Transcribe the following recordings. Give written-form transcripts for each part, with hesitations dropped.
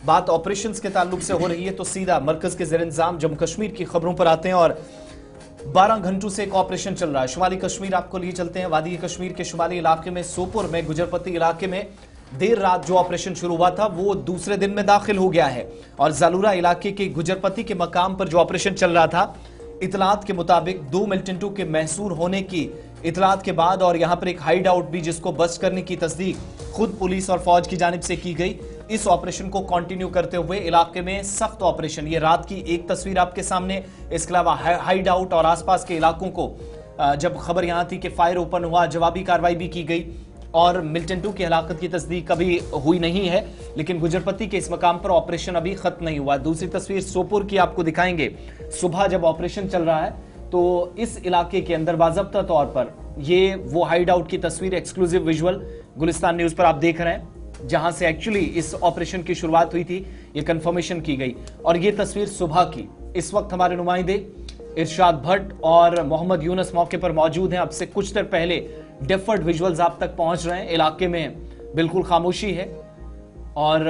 बात ऑपरेशंस के ताल्लुक से हो रही है तो सीधा मरकज के ज़ेर इंतजाम जम्मू कश्मीर की खबरों पर आते हैं। और 12 घंटों से एक ऑपरेशन चल रहा है शुमाली कश्मीर, आपको लिए चलते हैं। वादी कश्मीर के शुमाली इलाके में सोपुर में गुजरपति इलाके में देर रात जो ऑपरेशन शुरू हुआ था वो दूसरे दिन में दाखिल हो गया है। और जालूरा इलाके के गुजरपति के मकाम पर जो ऑपरेशन चल रहा था, इतलात के मुताबिक 2 मिलिटेंटों के महसूर होने की इतलात के बाद और यहां पर एक हाइड आउट भी जिसको बस्ट करने की तस्दीक खुद पुलिस और फौज की जानिब से की गई। इस ऑपरेशन को कंटिन्यू करते हुए इलाके में सख्त ऑपरेशन, ये रात की एक तस्वीर आपके सामने, इसके अलावा हाइड आउट और आसपास के इलाकों को जब खबर यहां थी कि फायर ओपन हुआ, जवाबी कार्रवाई भी की गई और मिलिटेंटों की हलाकत की तस्दीक अभी हुई नहीं है, लेकिन गुजरपति के इस मकाम पर ऑपरेशन अभी खत्म नहीं हुआ। दूसरी तस्वीर सोपुर की आपको दिखाएंगे। सुबह जब ऑपरेशन चल रहा है तो इस इलाके के अंदर बाज़ाब्ता तौर पर ये वो हाइड आउट की तस्वीर, एक्सक्लूसिव विजुअल गुलिस्तान न्यूज़ पर आप देख रहे हैं, जहां से एक्चुअली इस ऑपरेशन की शुरुआत हुई थी, ये कंफर्मेशन की गई। और ये तस्वीर सुबह की। इस वक्त हमारे नुमाइंदे इरशाद भट्ट और मोहम्मद यूनुस मौके पर मौजूद हैं। अब से कुछ देर पहले डेफर्ड विजुअल्स आप तक पहुंच रहे हैं। इलाके में बिल्कुल खामोशी है और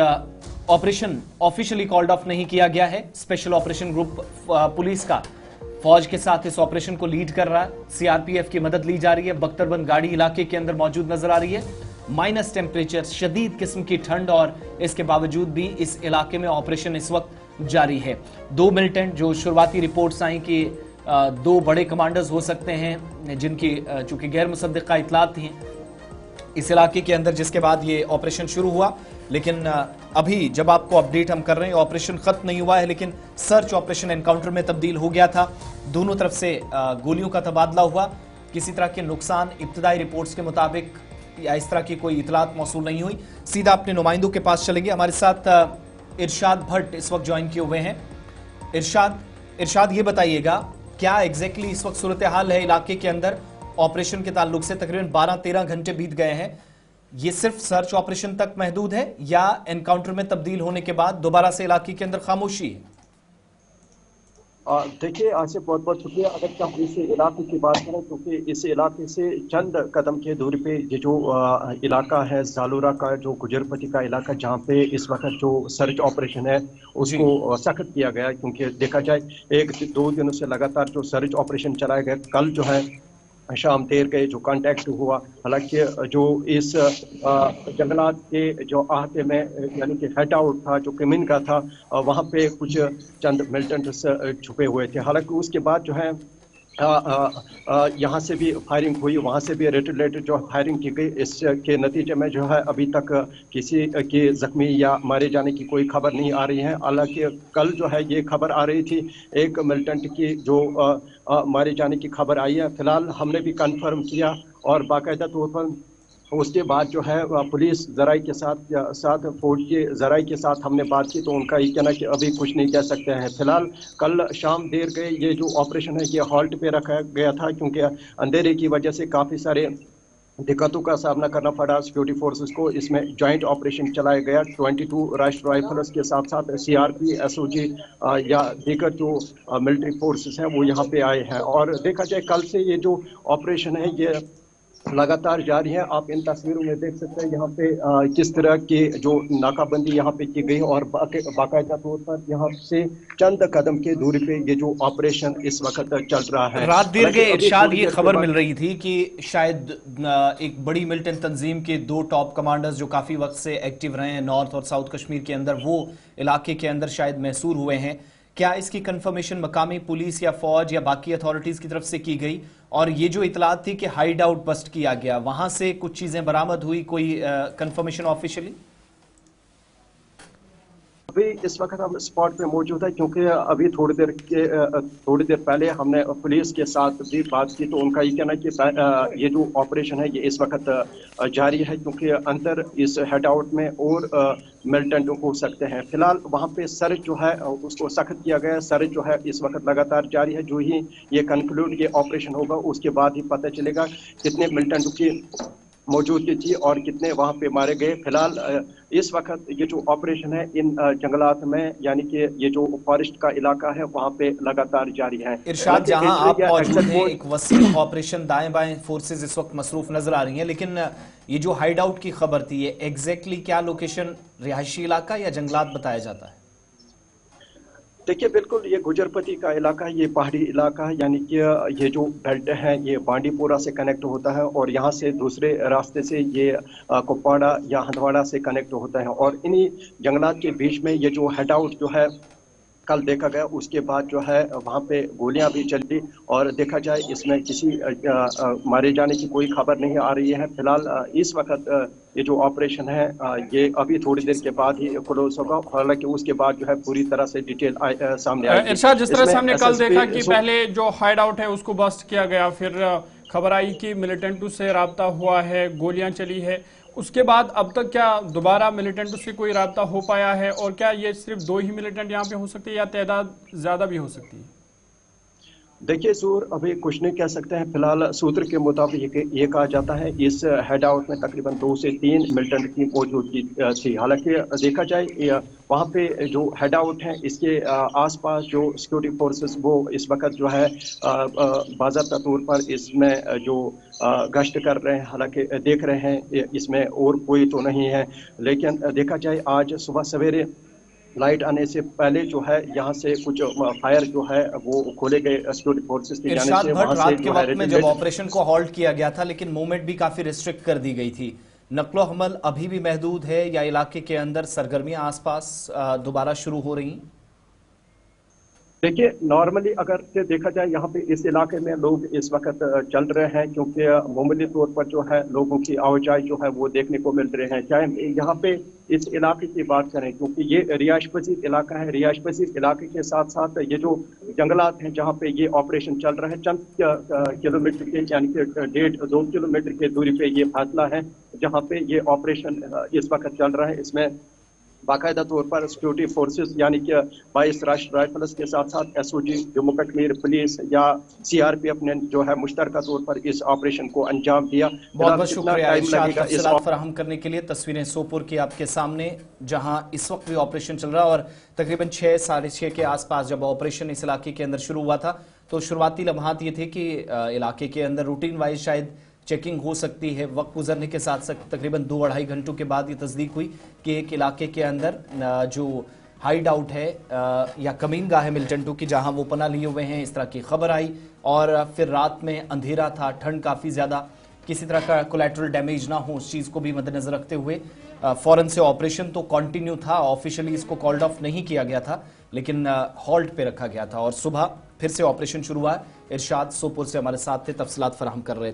ऑपरेशन ऑफिशियली कॉल्ड ऑफ नहीं किया गया है। स्पेशल ऑपरेशन ग्रुप पुलिस का फौज के साथ इस ऑपरेशन को लीड कर रहा है। सीआरपीएफ की मदद ली जा रही है। बख्तरबंद गाड़ी इलाके के अंदर मौजूद नजर आ रही है। माइनस टेम्परेचर, शदीद किस्म की ठंड, और इसके बावजूद भी इस इलाके में ऑपरेशन इस वक्त जारी है। 2 मिलिटेंट जो शुरुआती रिपोर्ट्स आई कि 2 बड़े कमांडर्स हो सकते हैं जिनकी चूंकि गैर मुसद्दिक़ा इतलात थी इस इलाके के अंदर, जिसके बाद ये ऑपरेशन शुरू हुआ। लेकिन अभी जब आपको अपडेट हम कर रहे हैं ऑपरेशन खत्म नहीं हुआ है, लेकिन सर्च ऑपरेशन एनकाउंटर में तब्दील हो गया था। दोनों तरफ से गोलियों का तबादला हुआ। किसी तरह के नुकसान इब्तदाई रिपोर्ट्स के मुताबिक या इस तरह की कोई इतलात मौसूल नहीं हुई। सीधा अपने नुमाइंदों के पास चलेंगे। हमारे साथ इरशाद भट्ट इस वक्त ज्वाइन किए हुए हैं। इरशाद ये बताइएगा क्या एग्जैक्टली इस वक्त सूरत हाल है इलाके के अंदर ऑपरेशन के ताल्लुक से? तकरीबन 12-13 घंटे बीत गए हैं। ये सिर्फ सर्च ऑपरेशन तक महदूद है या एनकाउंटर में तब्दील होने के बाद दोबारा से इलाके के अंदर खामोशी है? देखिए, आज से बहुत बहुत शुक्रिया। अगर हम इस इलाके की बात करें, क्योंकि इस इलाके से चंद कदम के दूरी पे ये जो इलाका है जालूरा का, जो गुजरपति का इलाका, जहाँ पे इस वक्त जो सर्च ऑपरेशन है उसको सख्त किया गया। क्योंकि देखा जाए 1-2 दिनों से लगातार जो सर्च ऑपरेशन चलाया गया, कल जो है शाम देर गए जो कांटेक्ट हुआ, हालांकि जो इस जंगलात के जो अहाते में यानी कि हेड आउट था जो कमिन का था, वहाँ पे कुछ चंद मिलिटेंट्स छुपे हुए थे। हालांकि उसके बाद जो है यहाँ से भी फायरिंग हुई, वहाँ से भी रिलेटेड जो फायरिंग की गई। इसके नतीजे में जो है अभी तक किसी के जख्मी या मारे जाने की कोई खबर नहीं आ रही है। हालांकि कल जो है ये खबर आ रही थी एक मिलिटेंट की जो मारे जाने की खबर आई है। फिलहाल हमने भी कंफर्म किया और बाकायदा तौर पर उसके बाद जो है पुलिस ज़राई के साथ फौज के ज़राई के साथ हमने बात की, तो उनका ये कहना कि अभी कुछ नहीं कह सकते हैं। फिलहाल कल शाम देर गए ये जो ऑपरेशन है ये हॉल्ट पे रखा गया था, क्योंकि अंधेरे की वजह से काफ़ी सारे दिक्कतों का सामना करना पड़ा सिक्योरिटी फोर्सेस को। इसमें जॉइंट ऑपरेशन चलाया गया। 22 राष्ट्रीय राइफल्स के साथ साथ सीआरपी, एसओजी या दीगर जो मिलिट्री फोर्सेस हैं वो यहाँ पे आए हैं। और देखा जाए कल से ये जो ऑपरेशन है ये लगातार जारी है। आप इन तस्वीरों में देख सकते हैं यहाँ पे किस तरह की जो नाकाबंदी यहाँ पे की गई और बाकायदा तौर पर यहाँ से चंद कदम के दूरी पे ये जो ऑपरेशन इस वक्त चल रहा है। रात देर के इरशाद ये खबर मिल रही थी कि शायद एक बड़ी मिलिटेंट तंजीम के 2 टॉप कमांडर्स जो काफी वक्त से एक्टिव रहे हैं नॉर्थ और साउथ कश्मीर के अंदर, वो इलाके के अंदर शायद महसूर हुए हैं। क्या इसकी कंफर्मेशन मकामी पुलिस या फौज या बाकी अथॉरिटीज की तरफ से की गई? और ये जो इतलात थी कि हाइड आउट बस्ट किया गया, वहां से कुछ चीजें बरामद हुई, कोई कंफर्मेशन ऑफिशियली? अभी इस वक्त हम स्पॉट पे मौजूद है, क्योंकि अभी थोड़ी देर पहले हमने पुलिस के साथ भी बात की, तो उनका ये कहना कि ये जो ऑपरेशन है ये इस वक्त जारी है, क्योंकि अंदर इस हेड आउट में और मिलिटेंट हो सकते हैं। फिलहाल वहाँ पे सर्च जो है उसको सख्त किया गया है। सर्च जो है इस वक्त लगातार जारी है। जो ही ये कंक्लूड ये ऑपरेशन होगा उसके बाद ही पता चलेगा कितने मिलिटेंट की मौजूदगी थी और कितने वहाँ पे मारे गए। फिलहाल इस वक्त ये जो ऑपरेशन है इन जंगलात में, यानी कि ये जो फॉरेस्ट का इलाका है, वहाँ पे लगातार जारी है। इरशाद, जहां आप मौजूद हैं, एक वसीम ऑपरेशन दाएं बाएं फोर्सेस इस वक्त मसरूफ नजर आ रही हैं, लेकिन ये जो हाइड आउट की खबर थी, ये एग्जैक्टली क्या लोकेशन, रिहायशी इलाका या जंगलात बताया जाता है? देखिए, बिल्कुल ये गुजरपति का इलाका है, ये पहाड़ी इलाका है, यानी कि ये जो बेल्ट है ये बांडीपुरा से कनेक्ट होता है और यहाँ से दूसरे रास्ते से ये कुपवाड़ा या हंदवाड़ा से कनेक्ट होता है। और इन्हीं जंगलात के बीच में ये जो हेड आउट जो है कल देखा गया, उसके बाद जो है वहाँ पे गोलियां भी चली और देखा जाए इसमें किसी मारे जाने की कोई खबर नहीं आ रही है। फिलहाल इस वक्त ये जो ऑपरेशन है ये अभी थोड़ी देर के बाद ही क्लोज होगा, हालांकि उसके बाद जो है पूरी तरह से डिटेल सामने आएगी। इरशाद, जिस तरह से हमने कल देखा कि पहले जो हाइड आउट है उसको बस्ट किया गया, फिर खबर आई कि मिलिटेंटों से राब्ता हुआ है, गोलियां चली है, उसके बाद अब तक क्या दोबारा मिलिटेंटों से कोई राब्ता हो पाया है? और क्या ये सिर्फ 2 ही मिलिटेंट यहाँ पे हो सकते हैं या तादाद ज्यादा भी हो सकती है? देखिए सूर, अभी कुछ नहीं कह सकते हैं। फिलहाल सूत्र के मुताबिक ये कहा जाता है इस हेड आउट में तकरीबन 2 से 3 मिलिटेंट की मौजूदगी थी। हालांकि देखा जाए वहाँ पे जो हेड आउट है इसके आसपास जो सिक्योरिटी फोर्सेस वो इस वक्त जो है बाज़ाब्ता तौर पर इसमें जो गश्त कर रहे हैं, हालांकि देख रहे हैं इसमें और कोई तो नहीं है। लेकिन देखा जाए आज सुबह सवेरे लाइट आने से पहले जो है यहाँ से कुछ फायर जो है वो खोले गए सिक्योरिटी फोर्सेस की जाने से। वहाँ रात के वक्त में जब ऑपरेशन को हॉल्ट किया गया था, लेकिन मूवमेंट भी काफी रिस्ट्रिक्ट कर दी गई थी, नक्लो हमल अभी भी महदूद है या इलाके के अंदर सरगर्मियां आसपास दोबारा शुरू हो रही? देखिए, नॉर्मली अगर से देखा जाए यहाँ पे इस इलाके में लोग इस वक्त चल रहे हैं, क्योंकि मामूली तौर पर जो है लोगों की आवाजाही जो है वो देखने को मिल रहे हैं। चाहे यहाँ पे इस इलाके की बात करें, क्योंकि ये रिहायश पजीर इलाका है, रिहायश पजीर इलाके के साथ साथ ये जो जंगलात हैं जहाँ पे ये ऑपरेशन चल रहा है, चंद किलोमीटर के यानी कि 1.5-2 किलोमीटर की दूरी पे ये फासला है जहाँ पे ये ऑपरेशन इस वक्त चल रहा है। इसमें बाकायदा तौर पर सिक्योरिटी फोर्सेस यानी कि 22 राष्ट्रीय राइफल्स के साथ साथ एसओजी, जम्मू कश्मीर पुलिस या सीआरपीएफ ने जो है मुश्तरका तौर पर इस ऑपरेशन को अंजाम दिया। बहुत बहुत शुक्रिया इरशाद, तफसीलात फराहम करने के लिए। तस्वीरें सोपुर की आपके सामने, जहां इस वक्त भी ऑपरेशन चल रहा है और तकरीबन 6, साढ़े 6 के आसपास जब ऑपरेशन इस इलाके के अंदर शुरू हुआ था तो शुरुआती लम्हात ये थे कि इलाके के अंदर रूटीन वाइज शायद चेकिंग हो सकती है। वक्त गुजरने के साथ साथ तकरीबन 2-2.5 घंटों के बाद ये तस्दीक हुई कि एक इलाके के अंदर जो हाइड आउट है या कमीन गाह है मिलिटेंटों की, जहां वो पनाह लिए हुए हैं, इस तरह की खबर आई। और फिर रात में अंधेरा था, ठंड काफ़ी ज़्यादा, किसी तरह का कोलैटरल डैमेज ना हो उस चीज़ को भी मद्देनजर रखते हुए फ़ौरन से ऑपरेशन तो कंटिन्यू था। ऑफिशियली इसको कॉल्ड ऑफ नहीं किया गया था, लेकिन हॉल्ट पे रखा गया था और सुबह फिर से ऑपरेशन शुरू हुआ। इरशाद सोपुर से हमारे साथ थे, तफसीलात फराहम कर रहे थे।